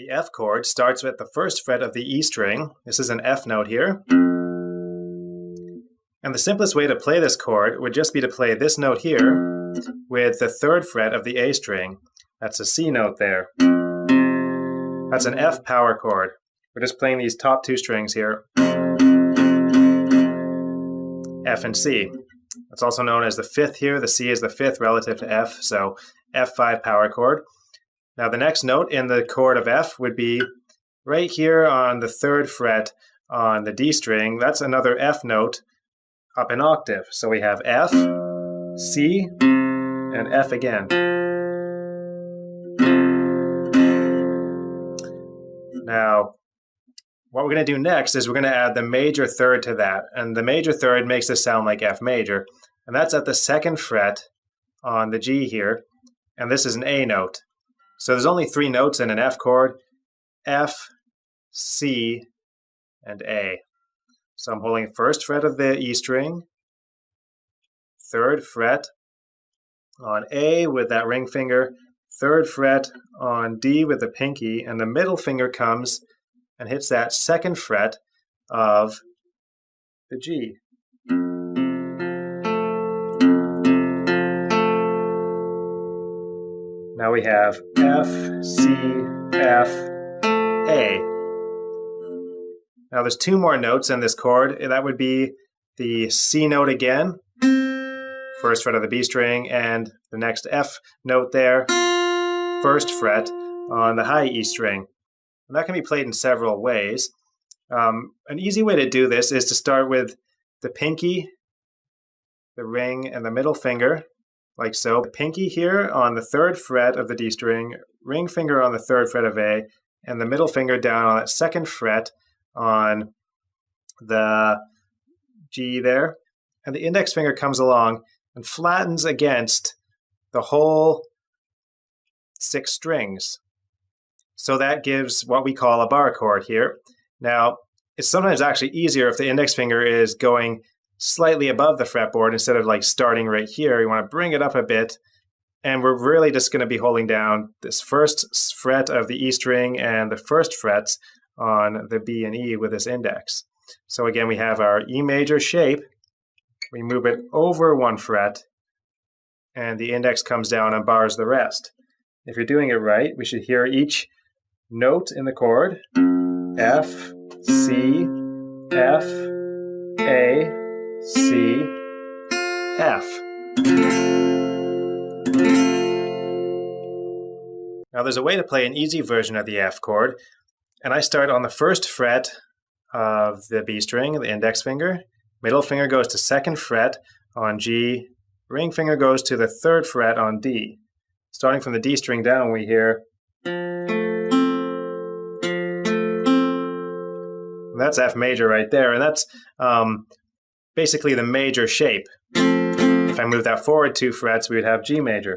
The F chord starts with the first fret of the E string. This is an F note here. And the simplest way to play this chord would just be to play this note here with the third fret of the A string. That's a C note there. That's an F power chord. We're just playing these top two strings here, F and C. It's also known as the fifth here. The C is the fifth relative to F, so F5 power chord. Now the next note in the chord of F would be right here on the third fret on the D string. That's another F note up an octave. So we have F, C, and F again. Now, what we're going to do next is we're going to add the major third to that. And the major third makes this sound like F major. And that's at the second fret on the G here. And this is an A note. So there's only three notes in an F chord: F, C, and A. So I'm holding first fret of the E string, third fret on A with that ring finger, third fret on D with the pinky, and the middle finger comes and hits that second fret of the G. Now we have F, C, F, A. Now there's two more notes in this chord. That would be the C note again, first fret of the B string, and the next F note there, first fret on the high E string. And that can be played in several ways. An easy way to do this is to start with the pinky, the ring, and the middle finger, like so. The pinky here on the third fret of the D string, ring finger on the third fret of A, and the middle finger down on that second fret on the G there. And the index finger comes along and flattens against the whole 6 strings. So that gives what we call a bar chord here. Now, it's sometimes actually easier if the index finger is going slightly above the fretboard instead of like starting right here. You want to bring it up a bit, and we're really just going to be holding down this first fret of the E string and the first frets on the B and E with this index. So again, we have our E major shape. We move it over one fret, and the index comes down and bars the rest. If you're doing it right, we should hear each note in the chord: F, C, F, A, C, F. Now there's a way to play an easy version of the F chord, and I start on the first fret of the B string, the index finger. Middle finger goes to second fret on G. Ring finger goes to the third fret on D. Starting from the D string down, we hear, that's F major right there, and that's basically the major shape. If I move that forward 2 frets, we would have G major.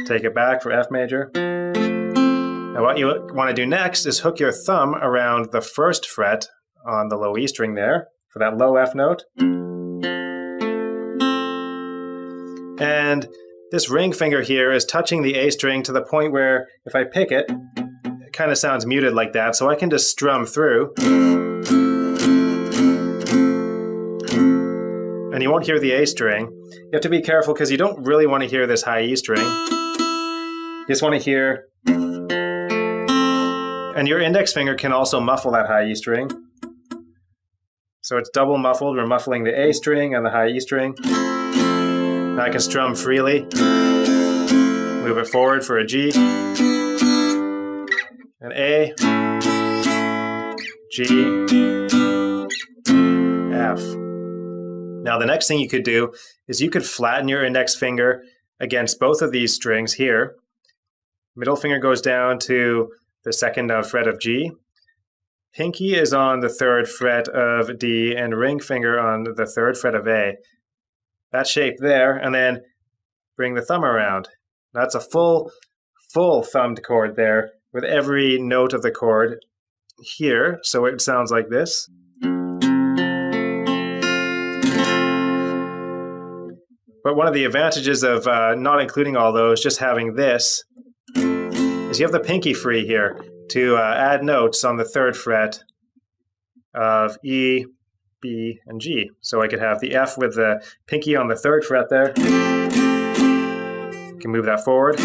Take it back for F major. Now what you want to do next is hook your thumb around the first fret on the low E string there for that low F note. And this ring finger here is touching the A string to the point where if I pick it, it kind of sounds muted like that, so I can just strum through. And you won't hear the A string. You have to be careful because you don't really want to hear this high E string. You just want to hear, and your index finger can also muffle that high E string. So it's double muffled. We're muffling the A string and the high E string. Now I can strum freely. Move it forward for a G, an A, G, F. Now the next thing you could do is you could flatten your index finger against both of these strings here. Middle finger goes down to the second fret of G. Pinky is on the third fret of D, and ring finger on the third fret of A. That shape there, and then bring the thumb around. That's a full thumbed chord there with every note of the chord here, so it sounds like this. But one of the advantages of not including all those, just having this, is you have the pinky free here to add notes on the 3rd fret of E, B, and G. So I could have the F with the pinky on the 3rd fret there. You can move that forward.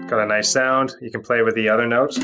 Got a nice sound. You can play with the other notes.